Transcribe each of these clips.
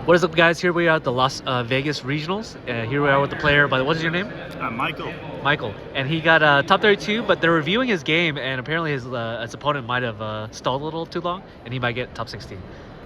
What is up, guys? Here we are at the Las Vegas Regionals. Here we are with the player, what is your name? Michael. Michael. And he got top 32, but they're reviewing his game, and apparently his opponent might have stalled a little too long, and he might get top 16.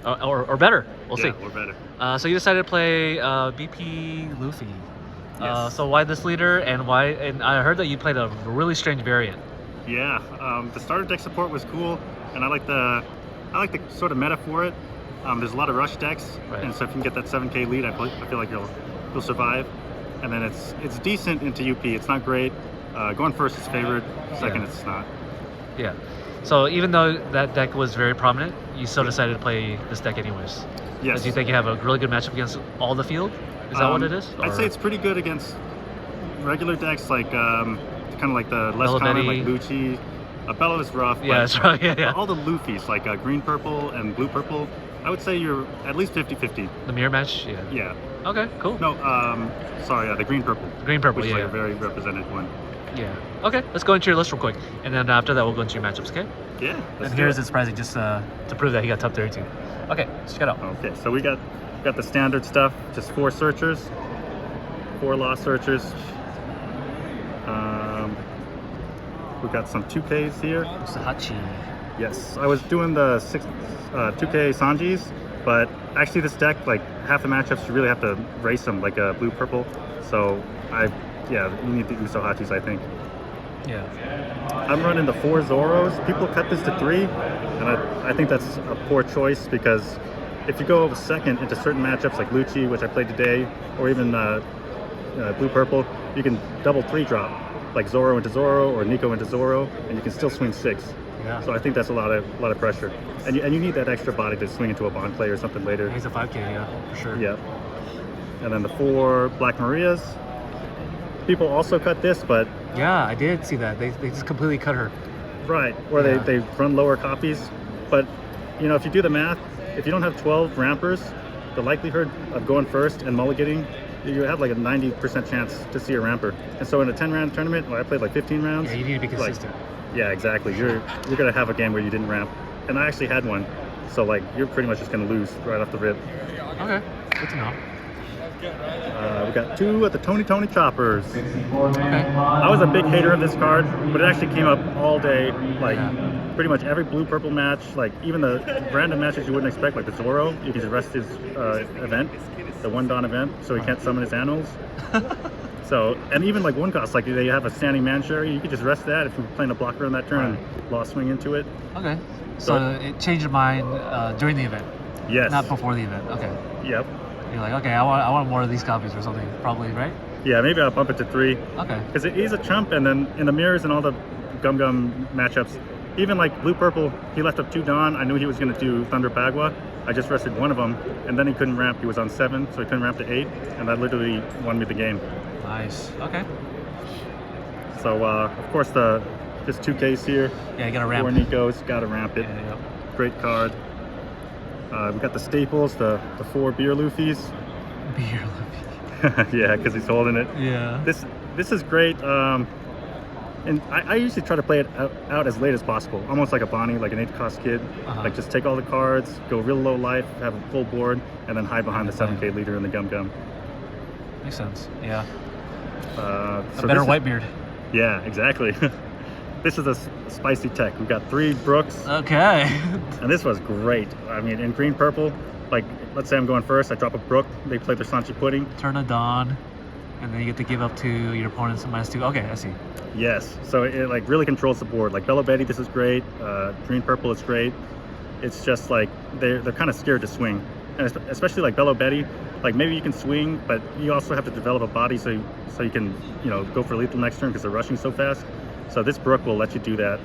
Or better. We'll see. Or better. So you decided to play BP Luffy. Yes. So why this leader, and why? And I heard that you played a really strange variant. Yeah, the starter deck support was cool, and I like the sort of meta for it. There's a lot of rush decks, Right. and so if you can get that 7K lead, I feel like you'll survive. And then it's decent into UP. It's not great. Going first is favored. Second, it's not. Yeah. So even though that deck was very prominent, you still decided to play this deck anyways. Yes. Because you think you have a really good matchup against all the field? Is that what it is? I'd say it's pretty good against regular decks, like kind of like the less common, like Lucci. Bello is rough. Yeah, that's right. Yeah. All the Luffys, like green purple and blue purple, I would say you're at least 50-50. The mirror match? Yeah. Yeah. Okay, cool. No, sorry, the green purple. Green purple, which yeah. is like a very represented one. Yeah. Okay, let's go into your list real quick. And then after that, we'll go into your matchups, okay? Yeah. And here's it surprising, just to prove that he got top 32. Okay, let's check it out. Okay, so we got the standard stuff, just 4 searchers, 4 lost searchers. We got some 2Ks here. Sahachi. Yes, I was doing the 2K Sanjis, but actually this deck, like half the matchups, you really have to race them, like a blue-purple. So you need the Uso Hachis, I think. Yeah. I'm running the 4 Zoros. People cut this to 3, and I think that's a poor choice because if you go second into certain matchups like Lucci, which I played today, or even blue-purple, you can double 3-drop, like Zoro into Zoro or Nico into Zoro, and you can still swing 6. Yeah. So I think that's a lot of pressure, and you need that extra body to swing into a bond play or something later. He's a 5K, yeah, for sure. Yeah. And then the 4 Black Marias. People also cut this, but Yeah, I did see that. They just completely cut her. right, or they run lower copies. But if you do the math, if you don't have 12 rampers, the likelihood of going first and mulliganing, you have like a 90% chance to see a ramper. And so in a 10-round tournament, where I played like 15 rounds, Yeah, you need to be consistent. yeah, exactly. You're gonna have a game where you didn't ramp, and I actually had one. So like you're pretty much just gonna lose right off the rip. Okay, good to know. We got 2 at the Tony Choppers. Okay. I was a big hater of this card, but it actually came up all day. Like pretty much every blue-purple match, like even the random matches you wouldn't expect, like the Zoro, you can just rest his event, the 1 Dawn event, so he can't summon his animals. So, and even like 1 cost, like they have a standing man sherry, you could just rest that if you're playing a blocker on that turn and lost swing into it. Okay. So it changed your mind during the event? Yes. Not before the event. Okay. Yep. You're like, okay, I want more of these copies or something, probably, right? Yeah, maybe I'll bump it to 3. Okay. Because he's a chump, and then in the mirrors and all the gum matchups, even like blue-purple, he left up 2 Dawn. I knew he was going to do Thunder Bagua. I just rested 1 of them, and then he couldn't ramp. He was on 7, so he couldn't ramp to 8, and that literally won me the game. Nice. Okay. So, of course, just 2Ks here. Yeah, you got to ramp. 4 Nikos, got to ramp it. Yeah. Great card. We got the staples, the 4 Beer Luffys. Beer Luffy. Yeah, because he's holding it. Yeah. This is great. And I usually try to play it out as late as possible, almost like a Bonnie, like an 8-cost kid. Like just take all the cards, go real low life, have a full board, and then hide behind the 7K leader in the gum. Makes sense. Yeah. So a better Whitebeard. Yeah, exactly. This is a spicy tech. We've got 3 Brooks. Okay. And this was great. I mean, in green purple, like let's say I'm going first, I drop a Brook, they play their Sanchi Pudding. Turn a Dawn, and then you get to give up to your opponent's -2. Okay, I see. Yes, so it like really controls the board. Like Bello Betty, this is great. Green purple is great. It's just like they're kind of scared to swing, and especially like Bello Betty. Like maybe you can swing, but you also have to develop a body so you can go for lethal next turn because they're rushing so fast. So this Brook will let you do that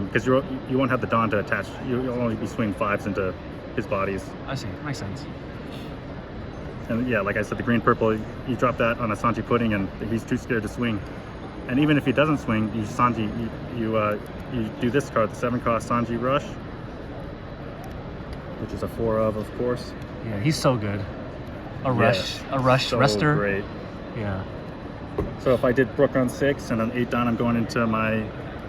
because you won't have the Dawn to attach. You'll only be swinging 5s into his bodies. I see. Makes sense. And yeah, like I said, the green purple, you drop that on a Sanji Pudding, and he's too scared to swing. And even if he doesn't swing, you do this card, the 7-cost Sanji Rush, which is a 4 of course. Yeah, he's so good. A rush so rester. Great. Yeah. So if I did Brook on 6 and then 8 Dawn, I'm going into my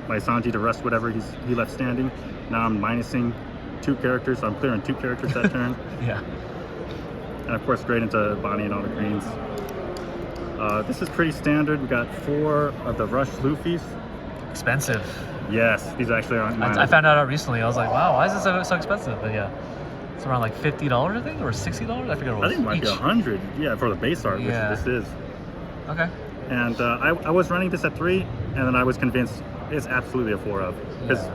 Sanji to rest whatever he left standing. Now I'm minusing 2 characters, so I'm clearing 2 characters that turn. Yeah. And of course, straight into Bonnie and all the greens. This is pretty standard. We got 4 of the Rush Luffys. Expensive. Yes, these actually aren't mine. I found out recently. I was like, wow, why is this so expensive? But yeah, it's around like $50, I think, or $60. I forget what it was. I think it might be 100. Yeah, for the base art, Yeah. which this is. Okay. And I was running this at 3, and then I was convinced it's absolutely a 4 of. Because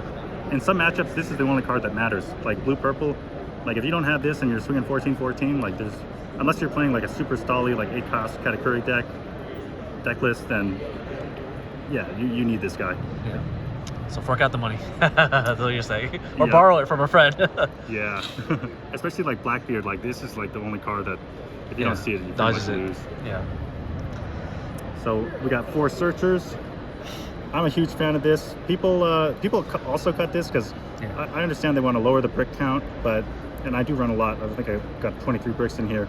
in some matchups, this is the only card that matters. Like blue-purple, like if you don't have this and you're swinging 14-14, like there's, unless you're playing like a super stally, like 8-cost Katakuri deck list, then yeah, you need this guy. Yeah. So fork out the money. That's what you're saying. Or Yeah. borrow it from a friend. Yeah. Especially like Blackbeard, like this is like the only card that if you don't see it, you pretty dodges much it. lose. Yeah. So we got 4 searchers. I'm a huge fan of this. People also cut this because I understand they want to lower the brick count, but and I do run a lot. I think I got 23 bricks in here.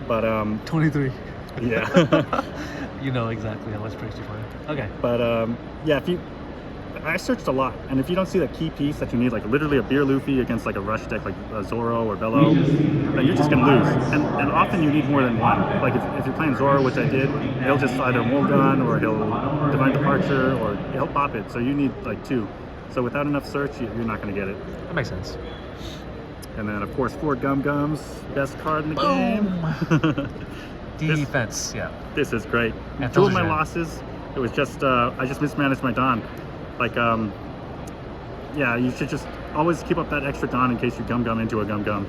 But 23. yeah. You know exactly how much bricks you find. Okay. But yeah, I searched a lot, and if you don't see that key piece that you need, like literally a beer Luffy against like a rush deck like Zoro or Bello, then you're just gonna lose. And often you need more than one. Like if you're playing Zoro, which I did, he'll just either Mulgun or he'll Divine Departure or he'll pop it. So you need like 2. So without enough search, you're not gonna get it. That makes sense. And then of course 4 Gum Gums, best card in the game. Defense, yeah. This is great. And 2 of filters my in. losses, it was just I just mismanaged my Don. Like yeah, you should just always keep up that extra Don in case you gum into a gum.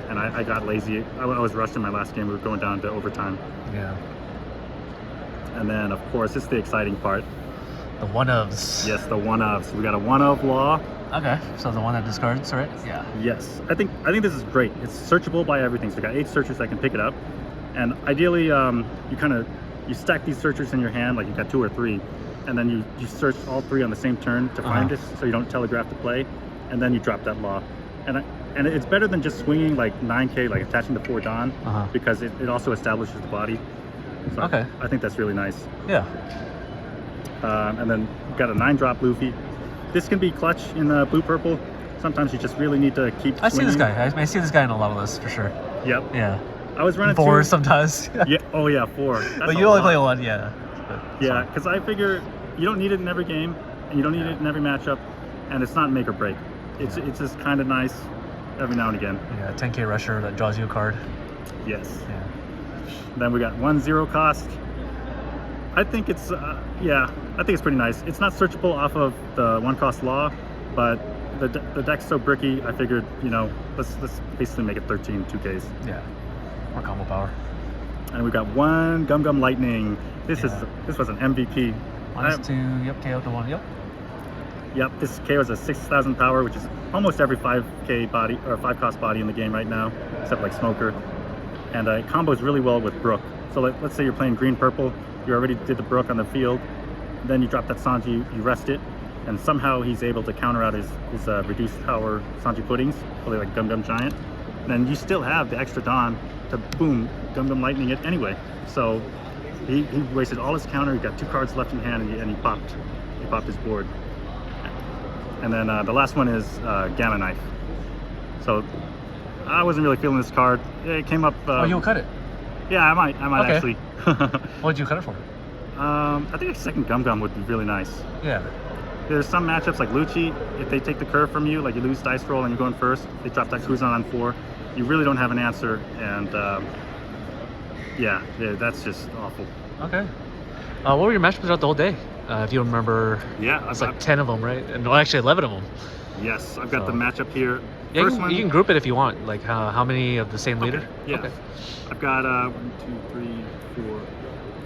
And I got lazy. I was rushed in my last game. We were going down to overtime. Yeah. And then of course this is the exciting part. The one-ofs. Yes, the 1-ofs. We got a 1-of law. Okay, so the one that discards, right? Yeah. Yes, I think this is great. It's searchable by everything. So we got 8 searchers that can pick it up. And ideally, you stack these searchers in your hand, like you got 2 or 3, and then you search all 3 on the same turn to find this, so you don't telegraph the play, and then you drop that law. And it's better than just swinging like 9K, like attaching the 4 Don, because it also establishes the body. So Okay. I think that's really nice. Yeah. And then you've got a 9-drop Luffy. This can be clutch in blue-purple. Sometimes you just really need to keep swinging. I see this guy. I see this guy in a lot of lists for sure. Yep. Yeah. I was running 4 2. sometimes. Yeah. Oh yeah, 4. That's But a you only lot. play 1, yeah. But it's Yeah, fine. because I figure you don't need it in every game, and you don't need it in every matchup, and it's not make or break. It's just kind of nice every now and again. Yeah, 10K rusher that draws you a card. Yes. Yeah. Then we got 1 0 cost. I think it's I think it's pretty nice. It's not searchable off of the 1 cost law, but the deck's so bricky. I figured let's basically make it 13 2Ks. Yeah. More combo power. And we got 1 Gum Lightning. This was an MVP. -2. Yep. KO to 1. Yep. Yep, this KO is a 6,000 power, which is almost every 5K body or 5-cost body in the game right now, except like Smoker. And it combos really well with Brook. So let's say you're playing green-purple, you already did the Brook on the field, then you drop that Sanji, you rest it, and somehow he's able to counter out his reduced power Sanji puddings, probably like Gum Giant. And then you still have the extra Don to boom, Gum Lightning it anyway. So he wasted all his counter, he got 2 cards left in hand, and he popped his board. And then the last one is Gamma Knife. So I wasn't really feeling this card. It came up. Oh, you'll cut it. Yeah, I might Okay. actually. What did you cut it for? I think a second Gum would be really nice. Yeah. There's some matchups like Lucci, if they take the curve from you, like you lose dice roll and you're going first, they drop that Kuzan on 4. You really don't have an answer, and yeah, that's just awful. Okay. What were your matchups throughout the whole day? If you remember, Yeah, it's like 10 of them, right? And well, actually 11 of them. yes, I've got So- the matchup here. Yeah, First one, you can group it if you want. Like how many of the same leader? Okay, yeah. Okay. I've got 1, 2, 3, 4,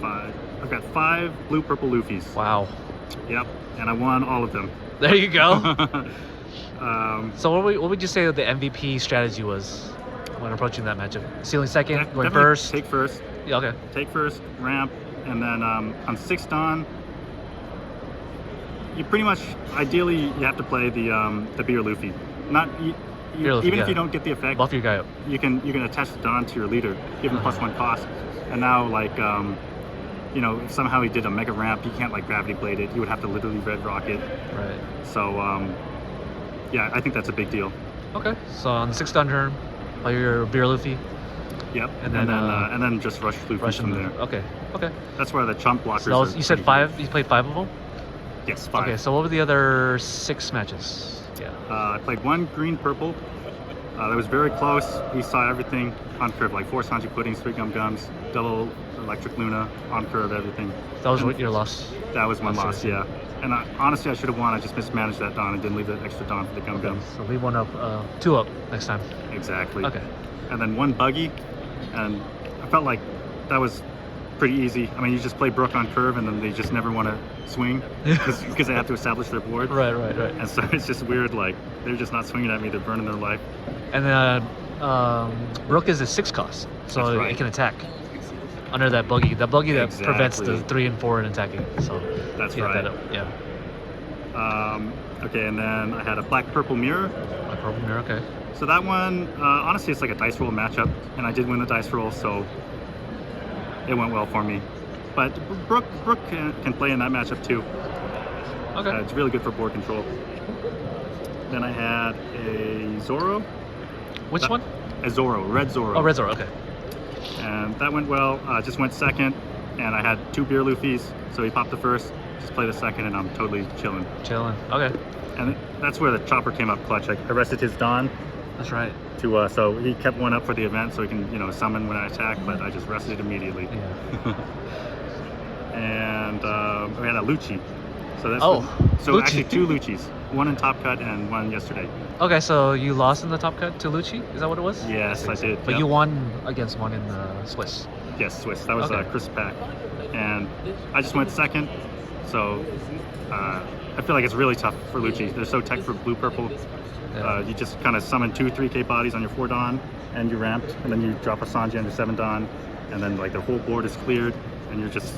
5. I've got 5 blue-purple Luffys. Wow. Yep, and I won all of them. There you go. Um, So what would you say that the MVP strategy was when approaching that matchup? Sealing second, going definitely first? Take first. Yeah, okay. Take first, ramp, and then on 6th Dawn, you pretty much, ideally, you have to play the beer Luffy. Not Beer Luffy, even if yeah. you don't get the effect, Buff your guy up. you can attach the Dawn to your leader, give him +1 cost, and now like if somehow he did a mega ramp, he can't like gravity blade it. You would have to literally red rocket. Right. So yeah, I think that's a big deal. Okay. So on the 6th turn, play your beer Luffy. Yep. And And then just rush Luffy rush from him. there. Okay. Okay. That's where the chump blockers. So that was, are you said pretty 5. You played 5 of them. good. Yes, 5. Okay. So what were the other 6 matches? Yeah. I played 1 green purple. That was very close. He saw everything on curve, like 4 Sanji puddings, 3 gum gums, double electric Luna on curve, everything. That was And your loss. That was my That's loss, it. yeah. And honestly, I should have won. I just mismanaged that Dawn and didn't leave the extra Dawn for the gum gum. So leave 1 up, 2 up next time. Exactly. Okay. And then 1 buggy, and I felt like that was pretty easy. I mean, you just play Brook on curve, and then they just never want to swing because they have to establish their board. Right. And so it's just weird. Like they're just not swinging at me; they're burning their life. And then Brook is a 6 cost, so That's right. it can attack under that buggy. The buggy that Exactly. prevents the 3 and 4 in attacking. So That's yeah, right. Yeah. Okay, and then I had a black purple mirror. My purple mirror. Okay. So that one, honestly, it's like a dice roll matchup, and I did win the dice roll, so it went well for me. But Brook can play in that matchup too. Okay. It's really good for board control. Then I had a Zoro. Which one? A Zoro, red Zoro. Oh, Red Zoro. Okay. And that went well. Just went second, and I had 2 beer Luffys, so he popped the first, just play the second, and I'm totally chilling. Chilling. Okay. And that's where the chopper came up clutch. I rested his Dawn That's right. to so he kept 1 up for the event, so he can summon when I attack, but I just rested it immediately. Yeah. And we had a Lucci. So that's so Lucci. actually 2 Luccis, 1 in top cut and 1 yesterday. Okay, so you lost in the top cut to Lucci? Is that what it was? Yes, I did. But yep. you won against one in the Swiss. Yes, Swiss. That was Okay. Chris Pack, and I just went second. So I feel like it's really tough for Lucci. They're so tech for blue purple. Yeah. You just kind of summon 2-3K bodies on your 4 Dawn, and you ramped, and then you drop a Sanji on your 7 Dawn, and then like the whole board is cleared, and you're just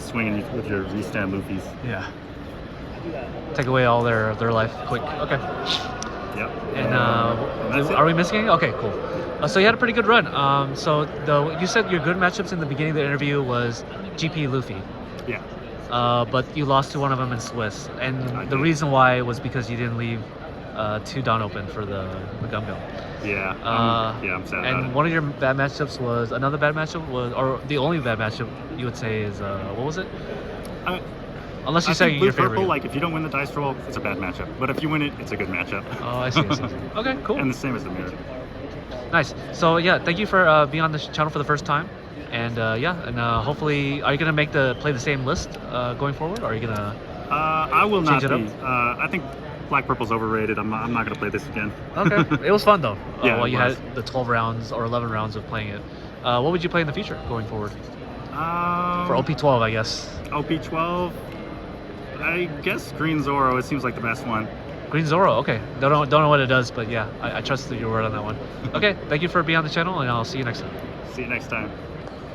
swinging with your restand Luffys. Yeah. Take away all their life quick. Okay. Yep. And that's it. are we missing any? Okay, cool. So you had a pretty good run. So you said your good matchups in the beginning of the interview was GP Luffy. Yeah. But you lost to one of them in Swiss, and I the did. reason why was because you didn't leave 2 Dawn open for the Gum Gum. Yeah. I'm sad about And it. one of your bad matchups was another bad matchup or the only bad matchup you would say is what was it? Unless you I say think your blue favorite. purple, like if you don't win the dice roll, it's a bad matchup. But if you win it, it's a good matchup. Oh, I see. Okay, cool. And the same as the mirror. Nice. So yeah, thank you for being on the channel for the first time. And hopefully, are you gonna play the same list going forward? Or are you gonna? I will not Change it be. I think black purple's overrated. I'm not gonna play this again. Okay, it was fun though. Yeah, While it you was. had the 12 rounds or 11 rounds of playing it. What would you play in the future going forward? For OP-12, I guess. OP-12. I guess Green Zoro. It seems like the best one. Green Zoro. Okay. Don't know what it does, but yeah, I trust your word on that one. Okay. Thank you for being on the channel, and I'll see you next time. See you next time.